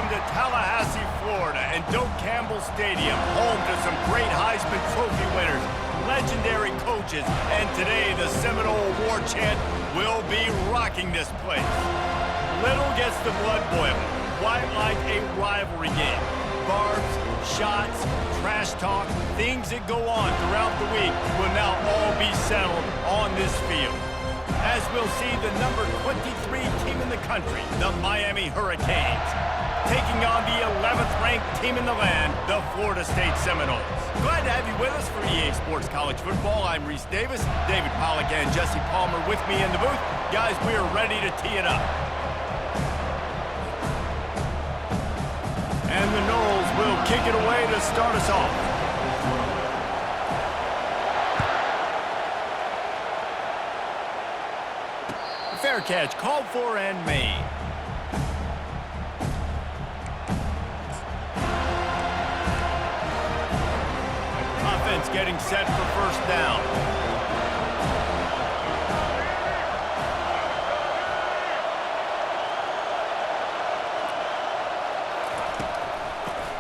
Welcome to Tallahassee, Florida, and Doak Campbell Stadium, home to some great Heisman Trophy winners, legendary coages, and today the Seminole War Chant will be rocking this place. Little gets the blood boiling, quite like a rivalry game. Barbs, shots, trash talk, things that go on throughout the week will now all be settled on this field. As we'll see the number 23 team in the country, the Miami Hurricanes, taking on the 11th ranked team in the land, the Florida State Seminoles. Glad to have you with us for EA Sports College Football. I'm Reese Davis, David Pollack and Jesse Palmer with me in the booth. Guys, we are ready to tee it up. And the Noles will kick it away to start us off. Fair catch called for and made. Offense getting set for first down.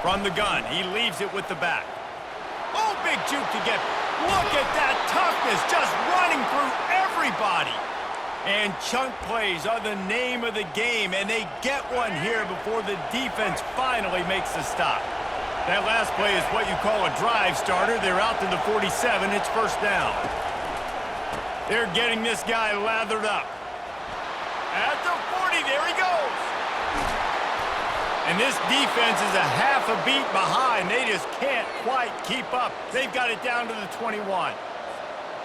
From the gun, he leaves it with the back. Oh, big juke to get. Look at that toughness, just running through everybody. And chunk plays are the name of the game, and they get one here before the defense finally makes the stop. That last play is what you call a drive starter. They're out to the 47. It's first down. They're getting this guy lathered up. At the 40, there he goes. And this defense is a half a beat behind. They just can't quite keep up. They've got it down to the 21.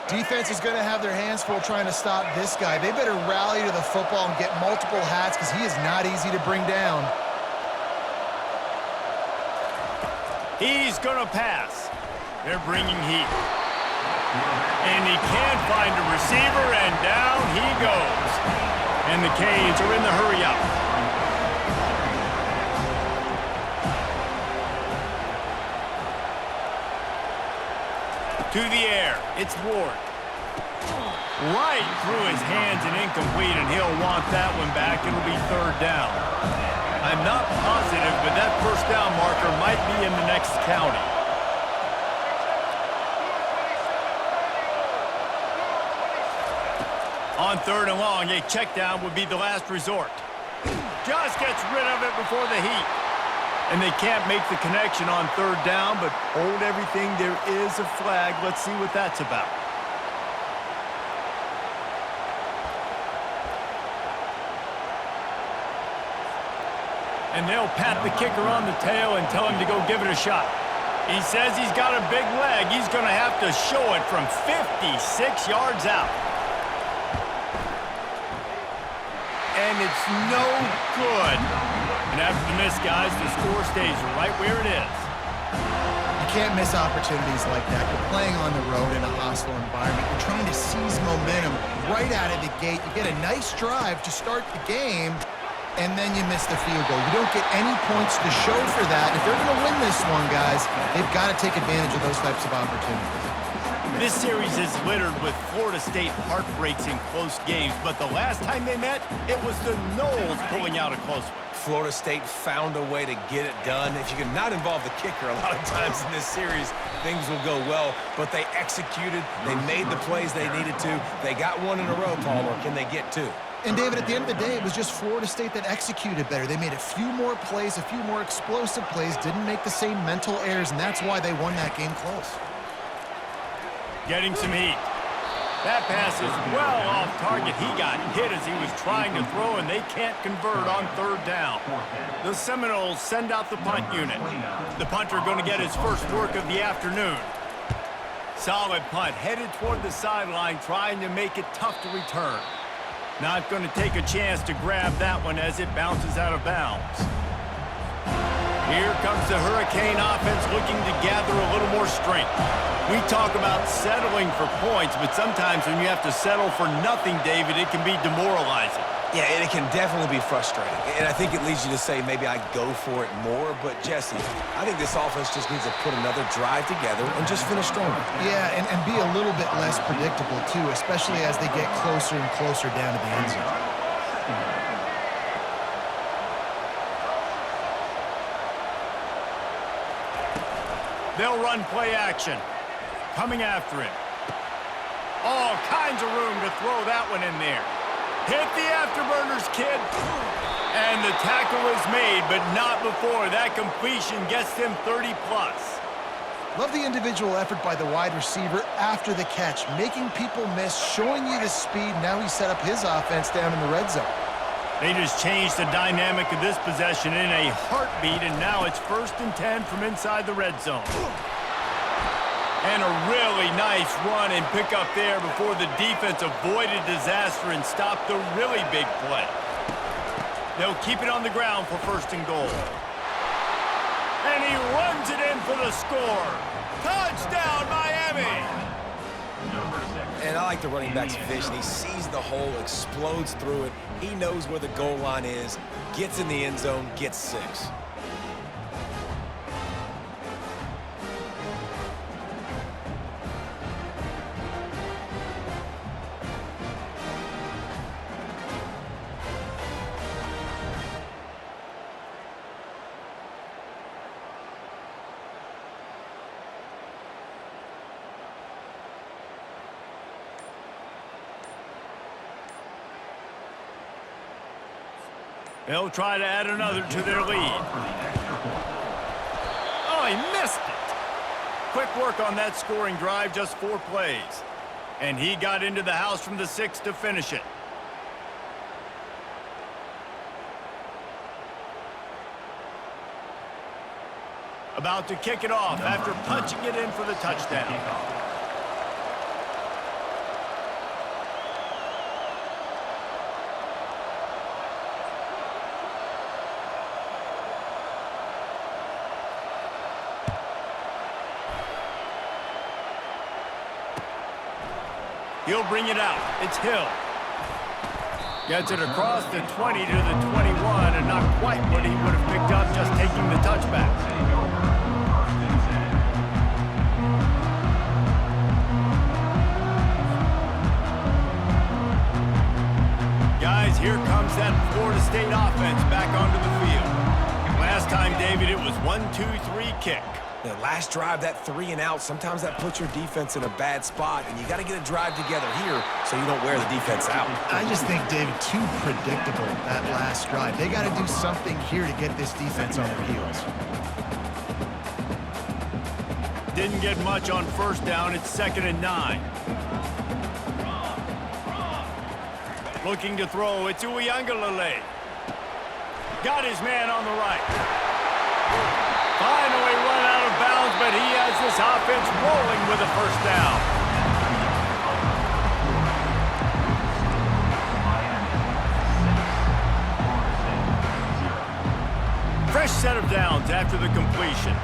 Defense is going to have their hands full trying to stop this guy. They better rally to the football and get multiple hats because he is not easy to bring down. He's going to pass. They're bringing heat. And he can't find a receiver, and down he goes. And the Canes are in the hurry-up. To the air, it's Ward. Right through his hands and incomplete, and he'll want that one back. It'll be third down. I'm not positive, but that first down marker might be in the next county. On third and long, a check down would be the last resort. Just gets rid of it before the heat. And they can't make the connection on third down, but hold everything. There is a flag. Let's see what that's about. And they'll pat the kicker on the tail and tell him to go give it a shot. He says he's got a big leg. He's going to have to show it from 56 yards out. And it's no good. And after the miss, guys, the score stays right where it is. You can't miss opportunities like that. You're playing on the road in a hostile environment. You're trying to seize momentum right out of the gate. You get a nice drive to start the game, and then you miss the field goal. You don't get any points to show for that. If they're going to win this one, guys, they've got to take advantage of those types of opportunities. This series is littered with Florida State heartbreaks in close games, but the last time they met, it was the Noles pulling out a close one. Florida State found a way to get it done. If you can not involve the kicker a lot of times in this series, things will go well. But they executed. They made the plays they needed to. They got one in a row, Paul, or can they get two? And, David, at the end of the day, it was just Florida State that executed better. They made a few more plays, a few more explosive plays, didn't make the same mental errors, and that's why they won that game close. Getting some heat. That pass is well off target. He got hit as he was trying to throw, and they can't convert on third down. The Seminoles send out the punt unit. The punter going to get his first work of the afternoon. Solid punt, headed toward the sideline, trying to make it tough to return. Not going to take a chance to grab that one as it bounces out of bounds. Here comes the Hurricane offense looking to gather a little more strength. We talk about settling for points, but sometimes when you have to settle for nothing, David, it can be demoralizing. Yeah, and it can definitely be frustrating. And I think it leads you to say maybe I go for it more. But, Jesse, I think this offense just needs to put another drive together and just finish stronger. Yeah, and be a little bit less predictable, too, especially as they get closer and closer down to the end zone. They'll run play action. Coming after him. All kinds of room to throw that one in there. Hit the afterburners, kid. And the tackle is made, but not before that completion gets them 30-plus. Love the individual effort by the wide receiver after the catch, making people miss, showing you the speed. Now he set up his offense down in the red zone. They just changed the dynamic of this possession in a heartbeat, and now it's 1st and 10 from inside the red zone. And a really nice run and pick up there before the defense avoided disaster and stopped the really big play. They'll keep it on the ground for 1st and goal. And he runs it in for the score. Touchdown, Miami! And I like the running back's vision. He sees the hole, explodes through it. He knows where the goal line is, gets in the end zone, gets 6. They'll try to add another to their lead. Oh, he missed it. Quick work on that scoring drive, just 4 plays. And he got into the house from the 6 to finish it. About to kick it off after punching it in for the touchdown. He'll bring it out. It's Hill. Gets it across the 20 to the 21, and not quite what he would have picked up just taking the touchback. Guys, here comes that Florida State offense back onto the field. Last time, David, it was 1-2-3 kick. The last drive, that 3 and out, sometimes that puts your defense in a bad spot, and you got to get a drive together here so you don't wear the defense out. I just think, David, too predictable, that last drive. They got to do something here to get this defense on their heels. Didn't get much on 1st down. It's 2nd and 9. Looking to throw. It's Uiagalelei. Got his man on the right. Finally run out of bounds, but he has this offense rolling with a 1st down. Fresh set of downs after the completion.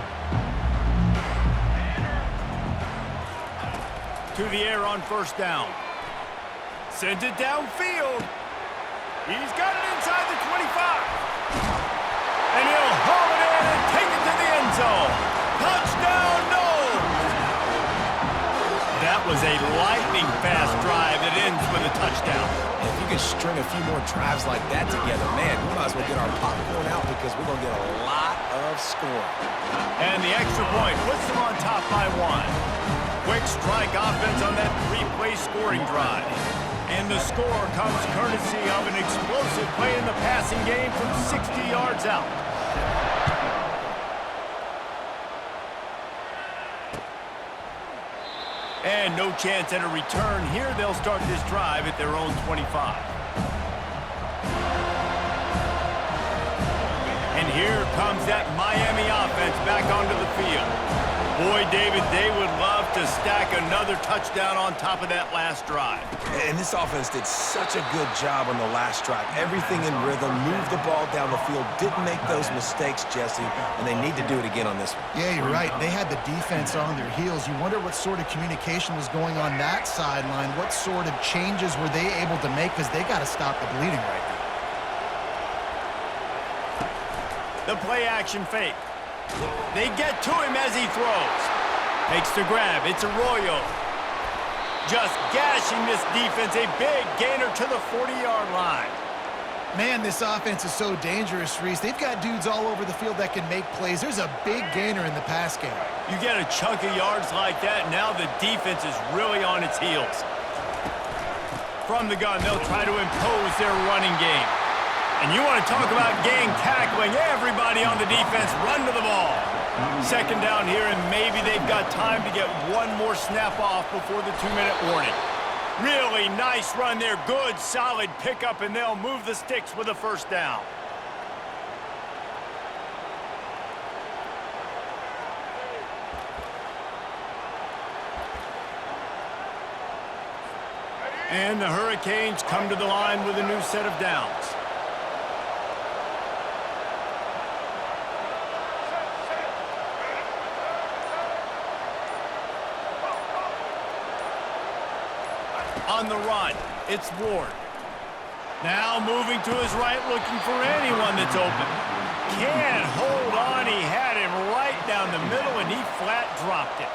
To the air on 1st down. Sends it downfield. He's got it inside the 25. And he'll haul it in and take it to the end zone. Touchdown, Noles! That was a lightning-fast drive that ends with a touchdown. If you can string a few more drives like that together, man, we might as well get our popcorn out because we're going to get a lot of scoring. And the extra point puts them on top by 1. Quick strike offense on that 3-play scoring drive. And the score comes courtesy of an explosive play in the passing game from 60 yards out. And no chance at a return here. They'll start this drive at their own 25. And here comes that Miami offense back onto the field. Boy, David, they would love to stack another touchdown on top of that last drive. And this offense did such a good job on the last drive. Everything in rhythm, moved the ball down the field, didn't make those mistakes, Jesse, and they need to do it again on this one. Yeah, you're right. They had the defense on their heels. You wonder what sort of communication was going on that sideline. What sort of changes were they able to make, because they got to stop the bleeding right The now. play action fake. They get to him as he throws. Makes the grab. It's Arroyo. Just gashing this defense. A big gainer to the 40-yard line. Man, this offense is so dangerous, Reese. They've got dudes all over the field that can make plays. There's a big gainer in the pass game. You get a chunk of yards like that, now the defense is really on its heels. From the gun, they'll try to impose their running game. And you want to talk about gang tackling. Everybody on the defense run to the ball. Second down here, and maybe they've got time to get one more snap off before the 2-minute warning. Really nice run there. Good, solid pickup, and they'll move the sticks with a first down. And the Hurricanes come to the line with a new set of downs. On the run, it's Ward. Now moving to his right, looking for anyone that's open. Can't hold on. He had him right down the middle, and he flat dropped it.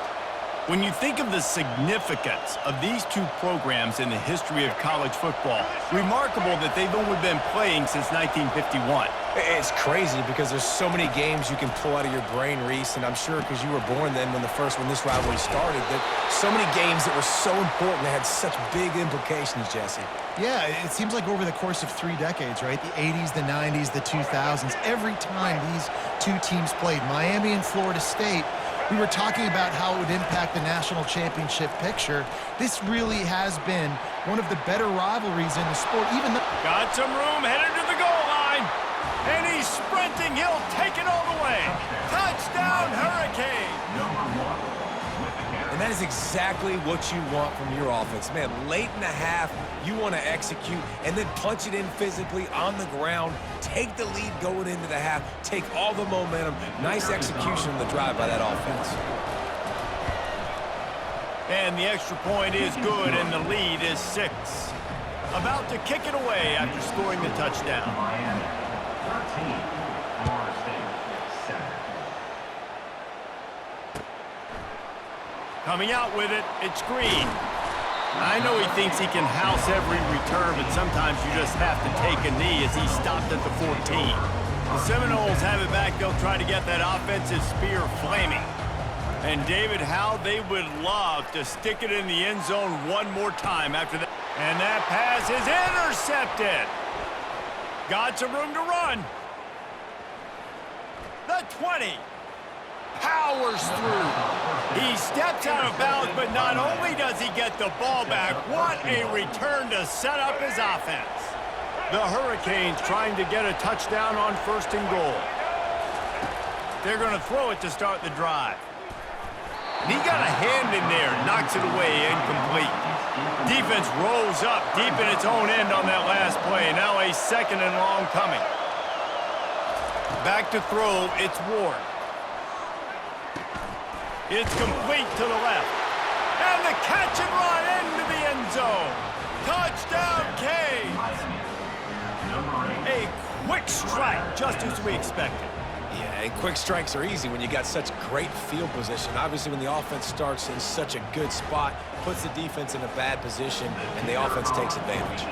When you think of the significance of these two programs in the history of college football, remarkable that they've only been playing since 1951. It's crazy because there's so many games you can pull out of your brain, Reese, and I'm sure because you were born then when this rivalry started, that so many games that were so important that had such big implications, Jesse. Yeah, it seems like over the course of 3 decades, right? The 80s, the 90s, the 2000s, every time these two teams played, Miami and Florida State, we were talking about how it would impact the national championship picture. This really has been one of the better rivalries in the sport. Even though got some room, headed to the goal line. And he's sprinting. He'll take it all the way. Touchdown, Hurricane. And that is exactly what you want from your offense. Man, late in the half, you want to execute and then punch it in physically on the ground, take the lead going into the half, take all the momentum. Nice execution on the drive by that offense. And the extra point is good, and the lead is 6. About to kick it away after scoring the touchdown. Miami, 13, Florida State, 7. Coming out with it, it's Green. I know he thinks he can house every return, but sometimes you just have to take a knee as he stopped at the 14. The Seminoles have it back. They'll try to get that offensive spear flaming. And David, how they would love to stick it in the end zone one more time after that. And that pass is intercepted. Got some room to run. The 20. Powers through. He steps out of bounds, but not only does he get the ball back, what a return to set up his offense. The Hurricanes trying to get a touchdown on 1st and goal. They're going to throw it to start the drive. And he got a hand in there, knocks it away, incomplete. Defense rolls up deep in its own end on that last play. Now a 2nd and long coming. Back to throw, it's Ward. It's complete to the left. And the catch and run into the end zone. Touchdown, Canes. A quick strike, just as we expected. Yeah, and quick strikes are easy when you got such great field position. Obviously, when the offense starts in such a good spot, puts the defense in a bad position, and the offense takes advantage.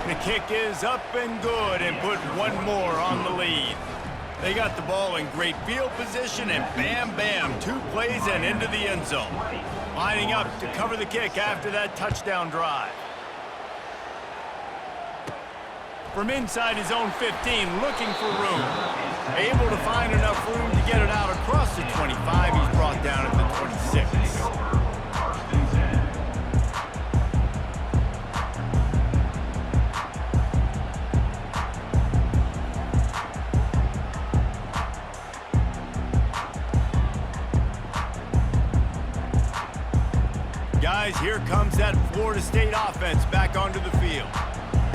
The kick is up and good, and put one more on the lead. They got the ball in great field position, and bam, bam, 2 plays and into the end zone. Lining up to cover the kick after that touchdown drive. From inside his own 15, looking for room. Able to find enough room to get it out across the 25. He's brought down at the 26. Guys, here comes that Florida State offense back onto the field.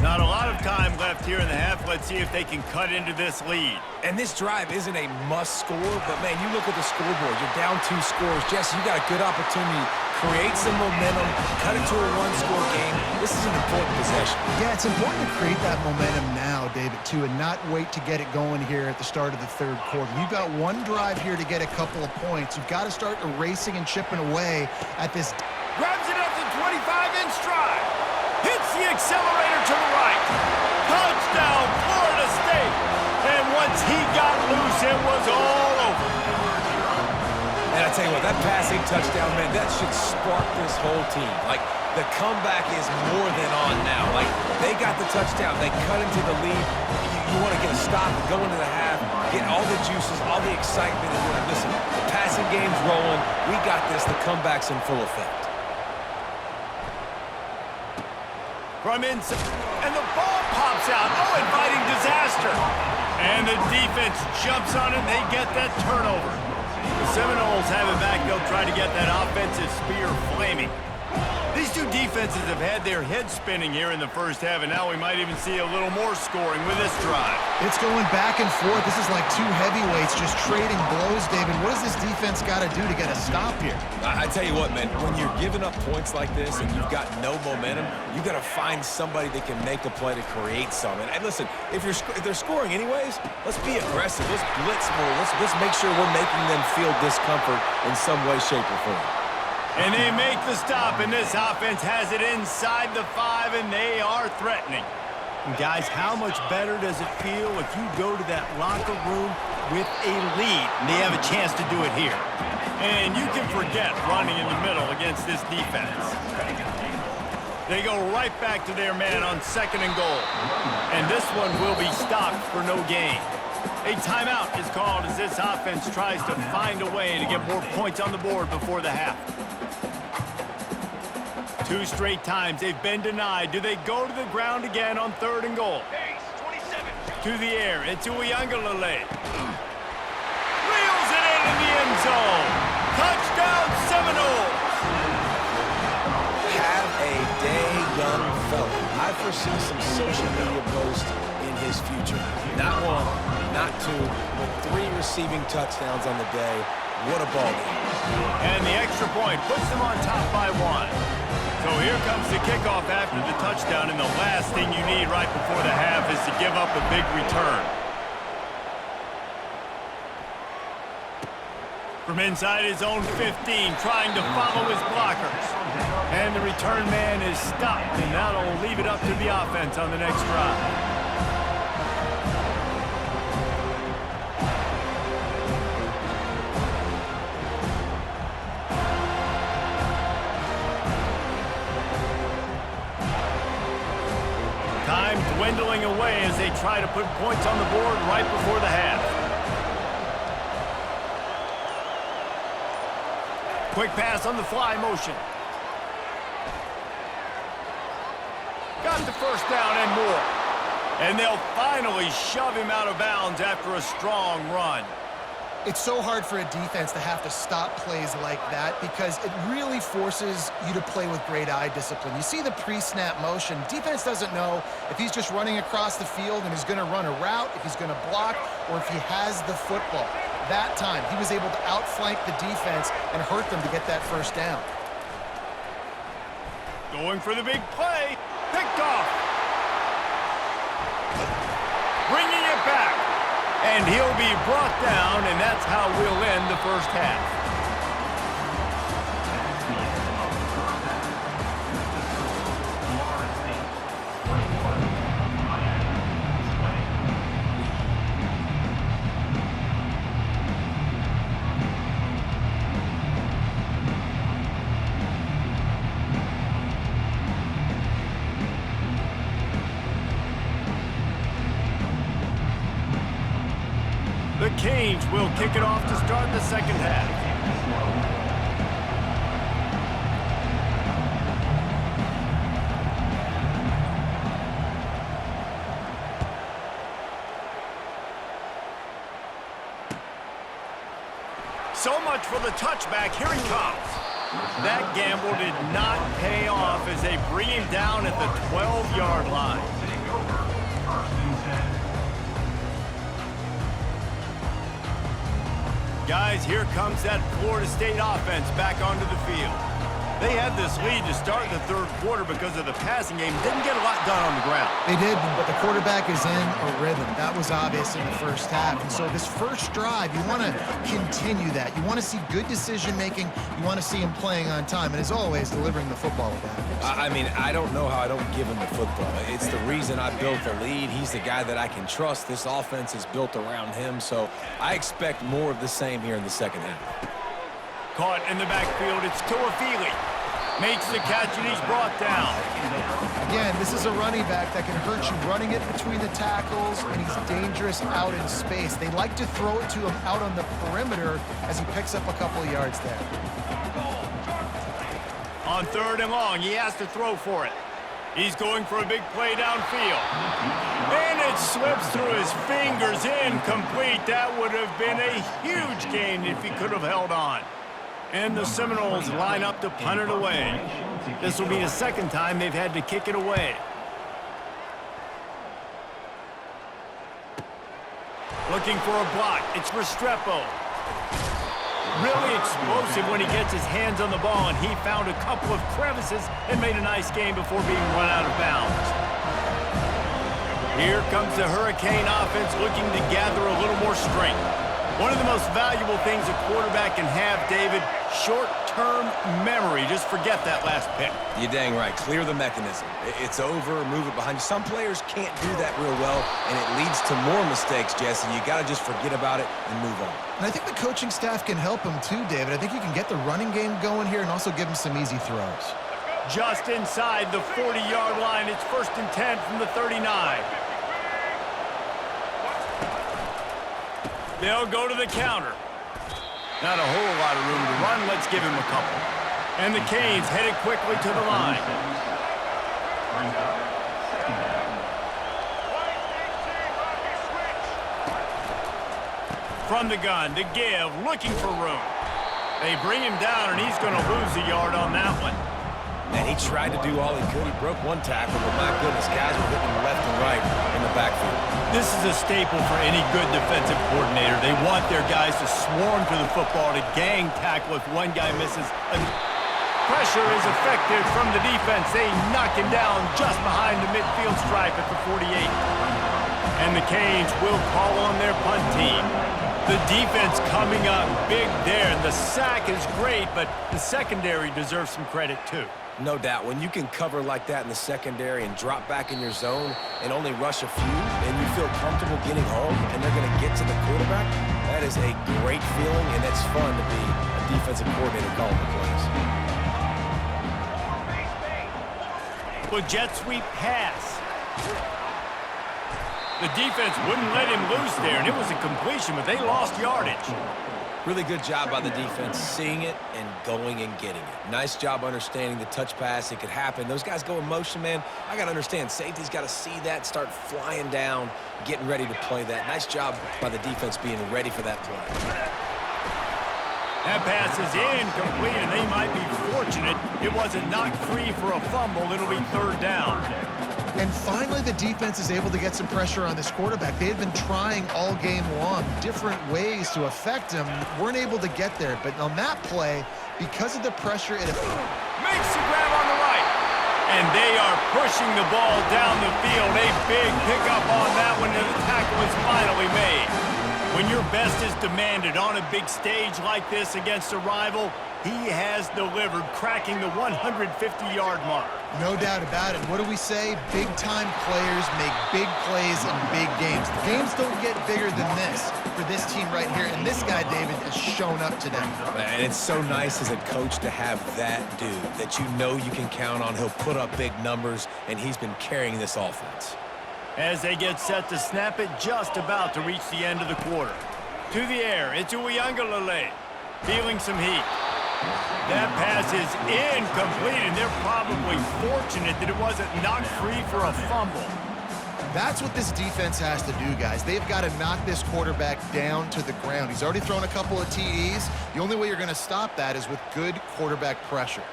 Not a lot of time left here in the half. Let's see if they can cut into this lead. And this drive isn't a must score, but man, you look at the scoreboard. You're down 2 scores. Jesse, you got a good opportunity. Create some momentum, cut it to a 1-score game. This is an important possession. Yeah, it's important to create that momentum now, David, too, and not wait to get it going here at the start of the 3rd quarter. You've got one drive here to get a couple of points. You've got to start erasing and chipping away at this. Grabs it up to 25 in stride. Hits the accelerator to the right. Touchdown, Florida State. And once he got loose, it was all over. And I tell you what, that passing touchdown, man, that should spark this whole team. Like, the comeback is more than on now. Like, they got the touchdown. They cut into the lead. You want to get a stop and go into the half, get all the juices, all the excitement, and like, listen, the passing game's rolling. We got this. The comeback's in full effect. From inside, and the ball pops out. Oh, inviting disaster. And the defense jumps on it, and they get that turnover. The Seminoles have it back. They'll try to get that offensive spear flaming. These two defenses have had their heads spinning here in the first half, and now we might even see a little more scoring with this drive. It's going back and forth. This is like two heavyweights just trading blows, David. What does this defense got to do to get a stop here? I tell you what, man, when you're giving up points like this and you've got no momentum, you got to find somebody that can make a play to create something. And listen, if they're scoring anyways, let's be aggressive. Let's blitz more. Let's make sure we're making them feel discomfort in some way, shape, or form. And they make the stop, and this offense has it inside the 5, and they are threatening. And guys, how much better does it feel if you go to that locker room with a lead, and they have a chance to do it here? And you can forget running in the middle against this defense. They go right back to their man on 2nd and goal. And this one will be stopped for no gain. A timeout is called as this offense tries to find a way to get more points on the board before the half. 2 straight times they've been denied. Do they go to the ground again on 3rd and goal? To the air, it's Uiagalelei. Reels it in the end zone. Touchdown, Seminoles! Have a day, young fella. I foresee some social media posts in his future. Not 1, not 2, but 3 receiving touchdowns on the day. What a ball game. And the extra point puts them on top by 1. So here comes the kickoff after the touchdown, and the last thing you need right before the half is to give up a big return. From inside his own 15, trying to follow his blockers. And the return man is stopped, and that'll leave it up to the offense on the next drive. Time dwindling away as they try to put points on the board right before the half. Quick pass on the fly motion. Got the first down and more. And they'll finally shove him out of bounds after a strong run. It's so hard for a defense to have to stop plays like that because it really forces you to play with great eye discipline. You see the pre-snap motion. Defense doesn't know if he's just running across the field and he's going to run a route, if he's going to block, or if he has the football. That time, he was able to outflank the defense and hurt them to get that first down. Going for the big play. Picked off. Bringing it back. And he'll be brought down, and that's how we'll end the first half. The Canes will kick it off to start the second half. So much for the touchback. Here he comes. That gamble did not pay off as they bring him down at the 12-yard line. Guys, here comes that Florida State offense back onto the field. They had this lead to start the third quarter because of the passing game. Didn't get a lot done on the ground. They did, but the quarterback is in a rhythm. That was obvious in the first half. And so this first drive, you want to continue that. You want to see good decision-making. You want to see him playing on time. And as always, delivering the football with that. I mean, I don't know how I don't give him the football. It's the reason I built the lead. He's the guy that I can trust. This offense is built around him, so I expect more of the same here in the second half. Caught in the backfield, it's Tuafili. Makes the catch, and he's brought down. Again, this is a running back that can hurt you running it between the tackles, and he's dangerous out in space. They like to throw it to him out on the perimeter as he picks up a couple of yards there. On 3rd and long, he has to throw for it. He's going for a big play downfield. And it slips through his fingers, incomplete. That would have been a huge gain if he could have held on. And the Seminoles line up to punt it away. This will be the second time they've had to kick it away. Looking for a block. It's Restrepo. Really explosive when he gets his hands on the ball, and he found a couple of crevices and made a nice game before being run out of bounds. Here comes the Hurricane offense looking to gather a little more strength. One of the most valuable things a quarterback can have, David, short-term memory. Just forget that last pick. You're dang right. Clear the mechanism. It's over, move it behind you. Some players can't do that real well, and it leads to more mistakes, Jesse. You got to just forget about it and move on. And I think the coaching staff can help him too, David. I think you can get the running game going here and also give him some easy throws. Just inside the 40-yard line, it's 1st and 10 from the 39. They'll go to the counter. Not a whole lot of room to run. Let's give him a couple. And the Canes headed quickly to the line. From the gun to give, looking for room. They bring him down, and he's going to lose a yard on that one. And he tried to do all he could. He broke one tackle, but my goodness, guys were hitting him left and right in the backfield. This is a staple for any good defensive coordinator. They want their guys to swarm to the football, to gang tackle if one guy misses. Pressure is effective from the defense. They knock him down just behind the midfield stripe at the 48. And the Canes will call on their punt team. The defense coming up big there. And the sack is great, but the secondary deserves some credit too. No doubt. When you can cover like that in the secondary and drop back in your zone and only rush a few, and you feel comfortable getting home and they're going to get to the quarterback, that is a great feeling, and it's fun to be a defensive coordinator calling the plays. Well, jet sweep pass. The defense wouldn't let him loose there, and it was a completion, but they lost yardage. Really good job by the defense, seeing it and going and getting it. Nice job understanding the touch pass. It could happen. Those guys go in motion, man. I got to understand, safety's got to see that, start flying down, getting ready to play that. Nice job by the defense being ready for that play. That pass is incomplete, and they might be fortunate it wasn't knocked free for a fumble. It'll be 3rd down. And finally, the defense is able to get some pressure on this quarterback. They had been trying all game long, different ways to affect him, weren't able to get there. But on that play, because of the pressure, it makes the grab on the right. And they are pushing the ball down the field. A big pickup on that one, and the tackle is finally made. When your best is demanded on a big stage like this against a rival, he has delivered, cracking the 150-yard mark. No doubt about it. What do we say? Big-time players make big plays in big games. The games don't get bigger than this for this team right here, and this guy, David, has shown up today. And it's so nice as a coach to have that dude that you know you can count on. He'll put up big numbers, and he's been carrying this offense. As they get set to snap it, just about to reach the end of the quarter. To the air, it's Uiagalelei, feeling some heat. That pass is incomplete, and they're probably fortunate that it wasn't knocked free for a fumble. That's what this defense has to do, guys. They've got to knock this quarterback down to the ground. He's already thrown a couple of TDs. The only way you're going to stop that is with good quarterback pressure.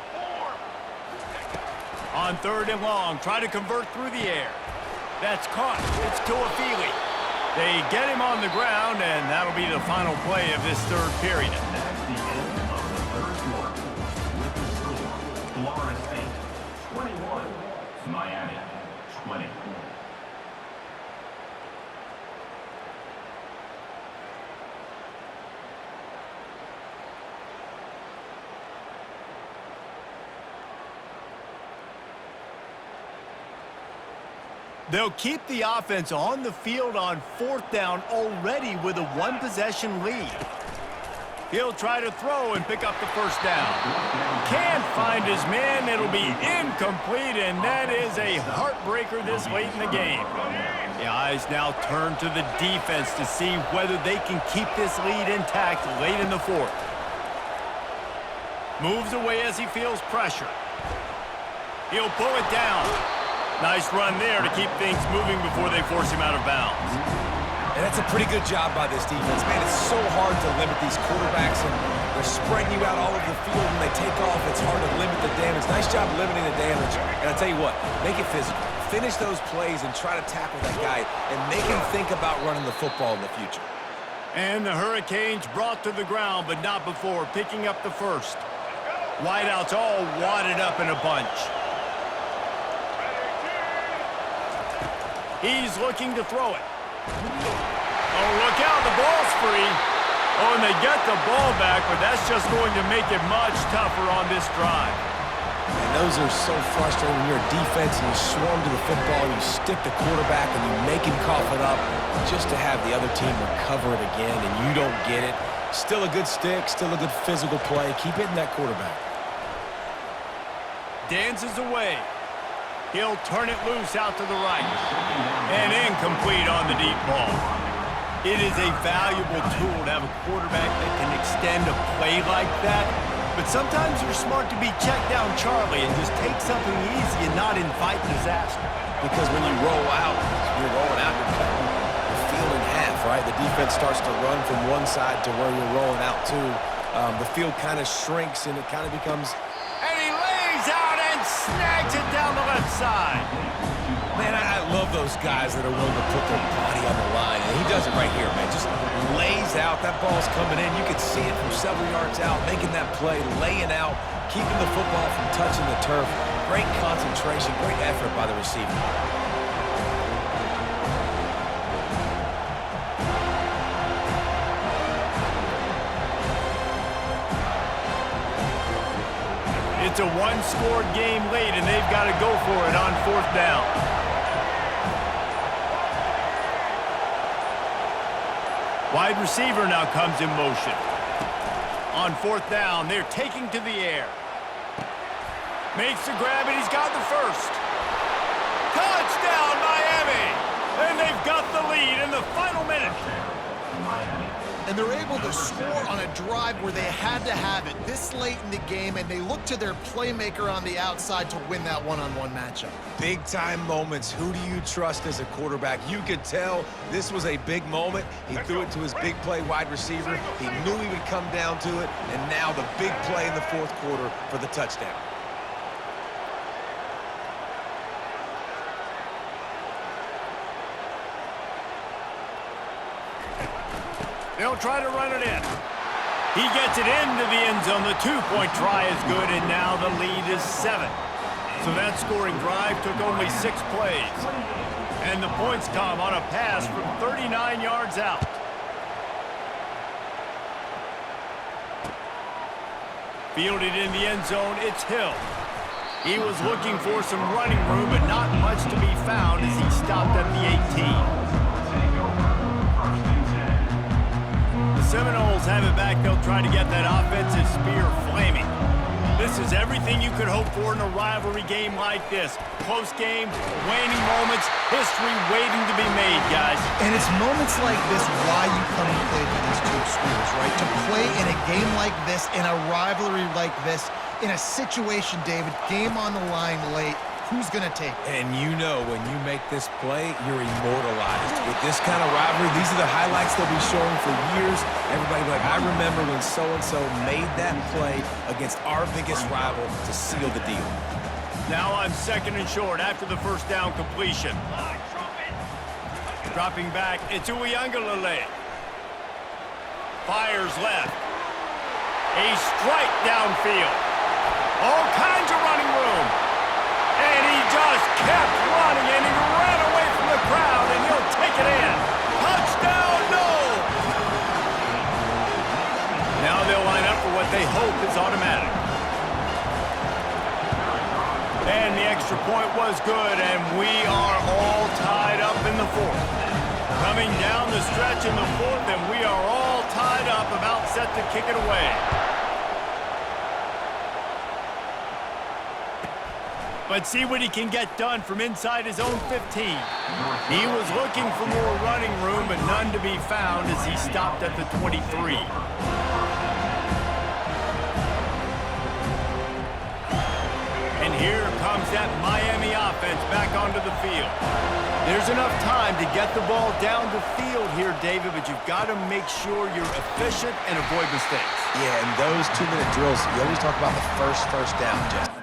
On 3rd and long, try to convert through the air. That's caught. It's Tuafili. They get him on the ground, and that'll be the final play of this 3rd period. Florida State 21, Miami 20. They'll keep the offense on the field on 4th down already with a one-possession lead. He'll try to throw and pick up the first down. Can't find his man. It'll be incomplete, and that is a heartbreaker this late in the game. The eyes now turn to the defense to see whether they can keep this lead intact late in the 4th. Moves away as he feels pressure. He'll pull it down. Nice run there to keep things moving before they force him out of bounds. And that's a pretty good job by this defense. Man, it's so hard to limit these quarterbacks, and they're spreading you out all over the field. When they take off, it's hard to limit the damage. Nice job limiting the damage. And I'll tell you what, make it physical. Finish those plays and try to tackle that guy and make him think about running the football in the future. And the Hurricanes brought to the ground, but not before picking up the first. Wideouts all wadded up in a bunch. He's looking to throw it. Oh, look out, the ball's free. Oh, and they get the ball back, but that's just going to make it much tougher on this drive. And those are so frustrating when you're a defense and you swarm to the football, and you stick the quarterback and you make him cough it up just to have the other team recover it again, and you don't get it. Still a good stick, still a good physical play. Keep hitting that quarterback. Dances away. He'll turn it loose out to the right. And incomplete on the deep ball. It is a valuable tool to have a quarterback that can extend a play like that. But sometimes you're smart to be checked down Charlie and just take something easy and not invite disaster. Because when you roll out, you're cutting the field in half, right? The defense starts to run from one side to where you're rolling out to. The field kind of shrinks and it kind of becomes... And he lays out and snags it down the left side. Man, I love those guys that are willing to put their body on the line. And he does it right here, man. Just lays out. That ball's coming in. You can see it from several yards out, making that play, laying out, keeping the football from touching the turf. Great concentration, great effort by the receiver. It's a one-score game late, and they've got to go for it on 4th down. Wide receiver now comes in motion. On 4th down, they're taking to the air. Makes the grab, and he's got the first. Touchdown, Miami! And they've got the lead in the final minute. And they're able to score on a drive where they had to have it this late in the game, and they look to their playmaker on the outside to win that one-on-one matchup. Big-time moments. Who do you trust as a quarterback? You could tell this was a big moment. He threw it to his big play wide receiver. He knew he would come down to it, and now the big play in the 4th quarter for the touchdown. They'll try to run it in. He gets it into the end zone. The two-point try is good, and now the lead is 7. So that scoring drive took only 6 plays. And the points come on a pass from 39 yards out. Fielded in the end zone, it's Hill. He was looking for some running room, but not much to be found as he stopped at the 18. Seminoles have it back. They'll try to get that offensive spear flaming. This is everything you could hope for in a rivalry game like this. Close game, waning moments, history waiting to be made, guys. And it's moments like this why you come and play for these two schools, right? To play in a game like this, in a rivalry like this, in a situation, David, game on the line late, who's going to take it? And you know when you make this play, you're immortalized. With this kind of rivalry, these are the highlights they'll be showing for years. Everybody will be like, I remember when so-and-so made that play against our biggest rival to seal the deal. Now on 2nd and short after the first down completion. Dropping back, it's Uiagalelei. Fires left. A strike downfield. All kinds of running room. And he just kept running, and he ran away from the crowd, and he'll take it in. Touchdown, no! Now they'll line up for what they hope is automatic. And the extra point was good, and we are all tied up in the fourth. Coming down the stretch in the fourth, and we are all tied up, about set to kick it away. But see what he can get done from inside his own 15. He was looking for more running room, but none to be found as he stopped at the 23. And here comes that Miami offense back onto the field. There's enough time to get the ball down the field here, David, but you've got to make sure you're efficient and avoid mistakes. Yeah, and those 2-minute drills, you always talk about the first down, Jesse.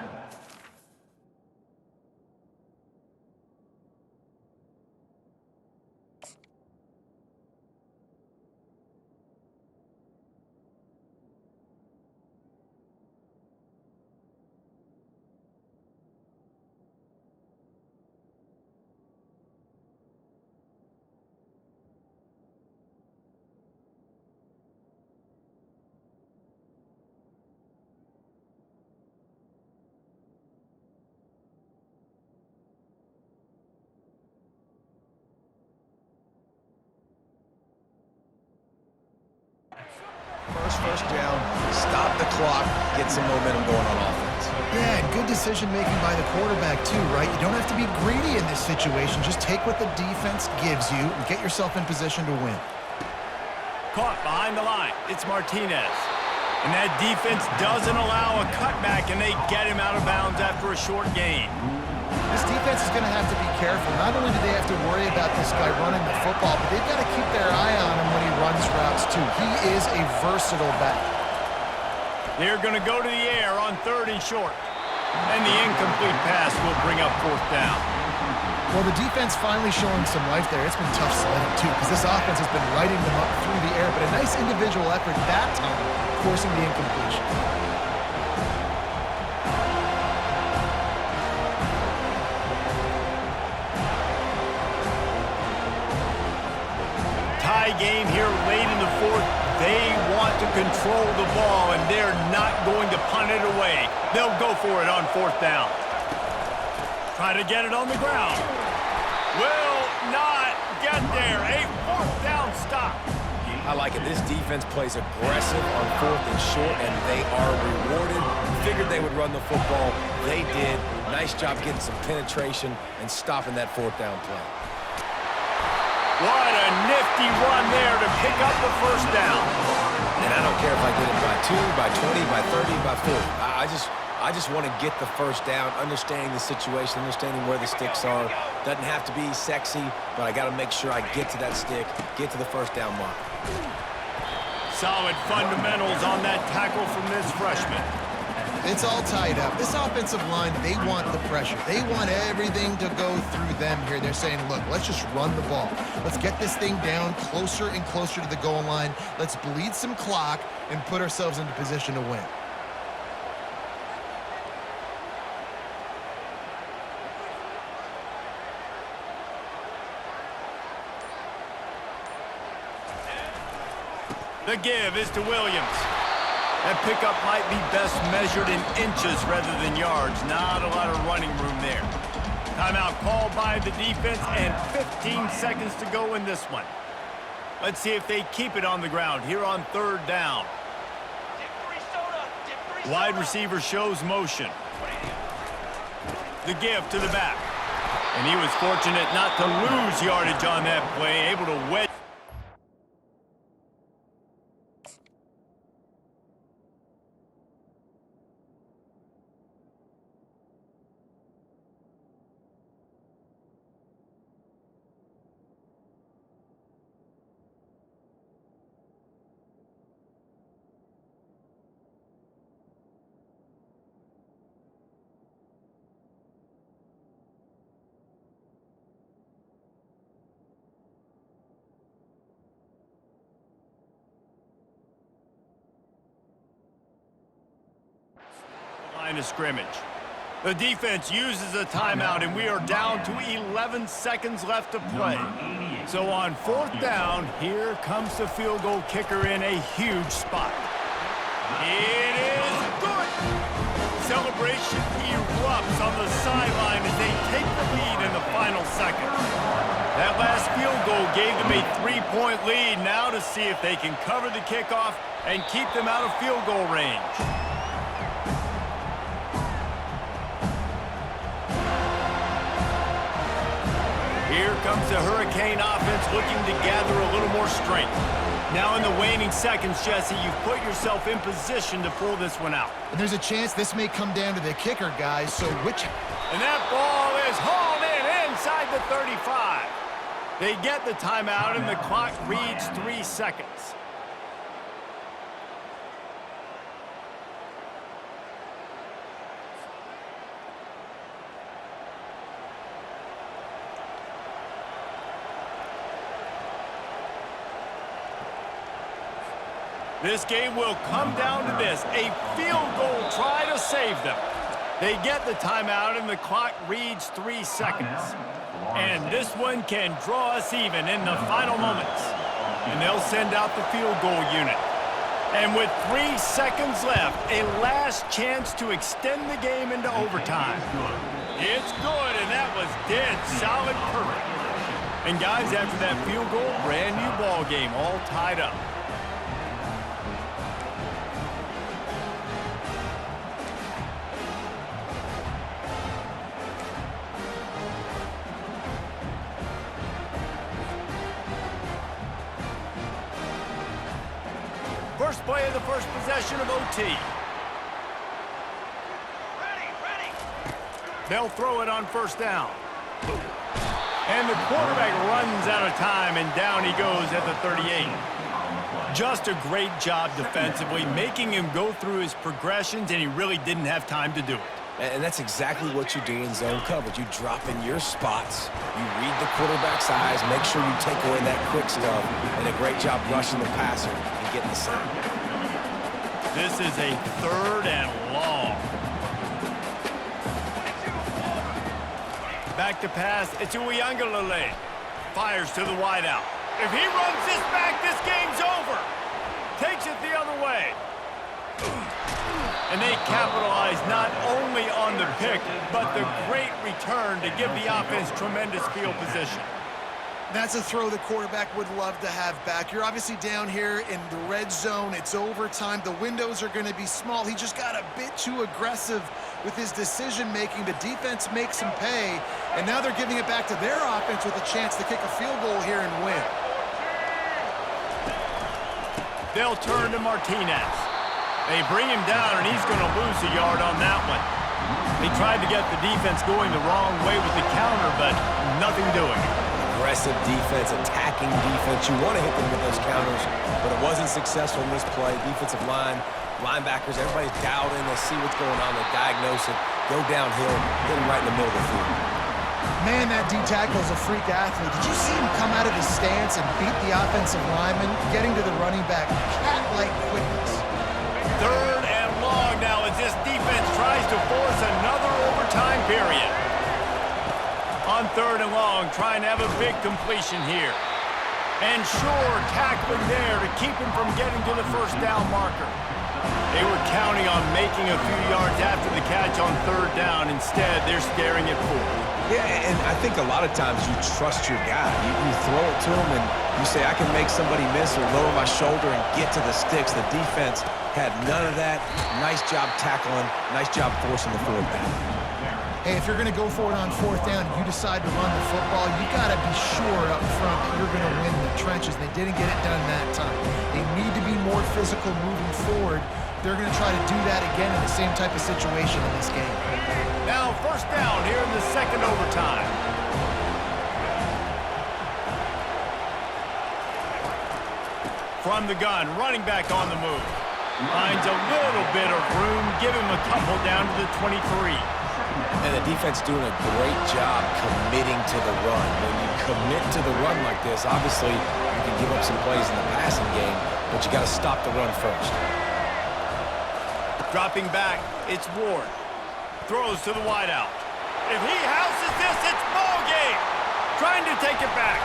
First down, stop the clock, get some momentum going on offense. Yeah, and good decision-making by the quarterback, too, right? You don't have to be greedy in this situation. Just take what the defense gives you and get yourself in position to win. Caught behind the line. It's Martinez. And that defense doesn't allow a cutback, and they get him out of bounds after a short gain. This defense is going to have to be careful. Not only do they have to worry about this guy running the football, but they've got to keep their eye on him when he runs routes, too. He is a versatile back. They're going to go to the air on 3rd and short. And the incomplete pass will bring up 4th down. Well, the defense finally showing some life there. It's been tough sledding, too, because this offense has been lighting them up through the air. But a nice individual effort that time, forcing the incompletion. Game here late in the fourth. They want to control the ball, and they're not going to punt it away. They'll go for it on 4th down. Try to get it on the ground. Will not get there. A 4th down stop. I like it. This defense plays aggressive on 4th and short, and they are rewarded. Figured they would run the football. They did. Nice job getting some penetration and stopping that 4th down play. What a nifty run there to pick up the 1st down. And I don't care if I get it by 2, by 20, by 30, by 40. I just want to get the 1st down, understanding the situation, understanding where the sticks are. Doesn't have to be sexy, but I got to make sure I get to that stick, get to the 1st down mark. Solid fundamentals on that tackle from this freshman. It's all tied up. This offensive line, they want the pressure. They want everything to go through them here. They're saying, look, let's just run the ball. Let's get this thing down closer and closer to the goal line. Let's bleed some clock and put ourselves into position to win. The give is to Williams. That pickup might be best measured in inches rather than yards. Not a lot of running room there. Timeout called by the defense, and 15 seconds to go in this one. Let's see if they keep it on the ground here on 3rd down. Wide receiver shows motion. The give to the back. And he was fortunate not to lose yardage on that play, able to wedge. line of scrimmage. The defense uses a timeout, and we are down to 11 seconds left to play. So on 4th down, here comes the field goal kicker in a huge spot. It is good. Celebration erupts on the sideline as they take the lead in the final seconds. That last field goal gave them a 3-point lead. Now to see if they can cover the kickoff and keep them out of field goal range. Here comes the Hurricane offense looking to gather a little more strength. Now in the waning seconds, Jesse, you've put yourself in position to pull this one out. And there's a chance this may come down to the kicker, guys, so which... And that ball is hauled in inside the 35. They get the timeout, and the clock reads 3 seconds. This game will come down to this, a field goal try to save them. They get the timeout, and the clock reads 3 seconds. And this one can draw us even in the final moments. And they'll send out the field goal unit. And with 3 seconds left, a last chance to extend the game into overtime. It's good, and that was dead solid perfect. And guys, after that field goal, brand new ball game, all tied up. First play of the first possession of OT. They'll throw it on 1st down. And the quarterback runs out of time, and down he goes at the 38. Just a great job defensively, making him go through his progressions, and he really didn't have time to do it. And that's exactly what you do in zone coverage. You drop in your spots, you read the quarterback's eyes, make sure you take away that quick stuff, and a great job rushing the passer and getting the sack. This is a 3rd and long. Back to pass, it's Uiagalelei. Fires to the wideout. If he runs this back, this game's over. Takes it the other way. And they capitalize not only on the pick, but the great return to give the offense tremendous field position. That's a throw the quarterback would love to have back. You're obviously down here in the red zone. It's overtime. The windows are going to be small. He just got a bit too aggressive with his decision-making. The defense makes him pay, and now they're giving it back to their offense with a chance to kick a field goal here and win. They'll turn to Martinez. They bring him down, and he's going to lose a yard on that one. They tried to get the defense going the wrong way with the counter, but nothing doing. Aggressive defense, attacking defense. You want to hit them with those counters, but it wasn't successful in this play. Defensive line, linebackers, everybody's dialed in. They see what's going on. They diagnose it, go downhill, hit him right in the middle of the field. Man, that D-tackle is a freak athlete. Did you see him come out of his stance and beat the offensive lineman, getting to the running back? Cat-like quickness. 3rd and long now as this defense tries to force another overtime period. On 3rd and long, trying to have a big completion here. And sure, tackling there to keep him from getting to the 1st down marker. They were counting on making a few yards after the catch on 3rd down. Instead, they're staring at 4th. Yeah, and I think a lot of times you trust your guy. You throw it to him, and you say, I can make somebody miss or lower my shoulder and get to the sticks. The defense had none of that. Nice job tackling. Nice job forcing the 4th down. Hey, if you're going to go for it on 4th down and you decide to run the football, you got to be sure up front that you're going to win the trenches. They didn't get it done that time. They need to be more physical moving forward. They're going to try to do that again in the same type of situation in this game. Now 1st down here in the 2nd overtime. From the gun, running back on the move. Finds a little bit of room, give him a couple down to the 23. And the defense doing a great job committing to the run. When you commit to the run like this, obviously you can give up some plays in the passing game, but you got to stop the run first. Dropping back, it's Ward. Throws to the wideout. If he houses this, it's ball game. Trying to take it back.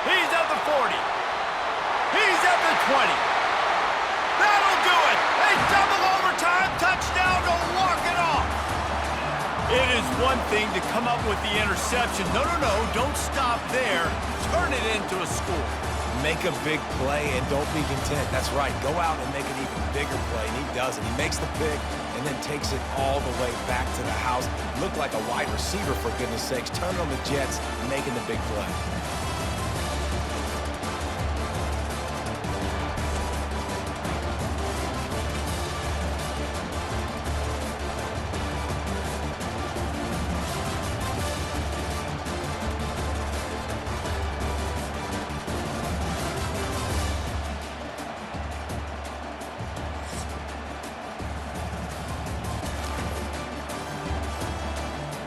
He's at the 40. He's at the 20. That'll do it. A double overtime touchdown to walk it off. It is one thing to come up with the interception. No, don't stop there. Turn it into a score. Make a big play and don't be content. That's right. Go out and make an even bigger play, and he does it. He makes the pick and then takes it all the way back to the house. Looked like a wide receiver, for goodness sakes. Turning on the Jets, making the big play.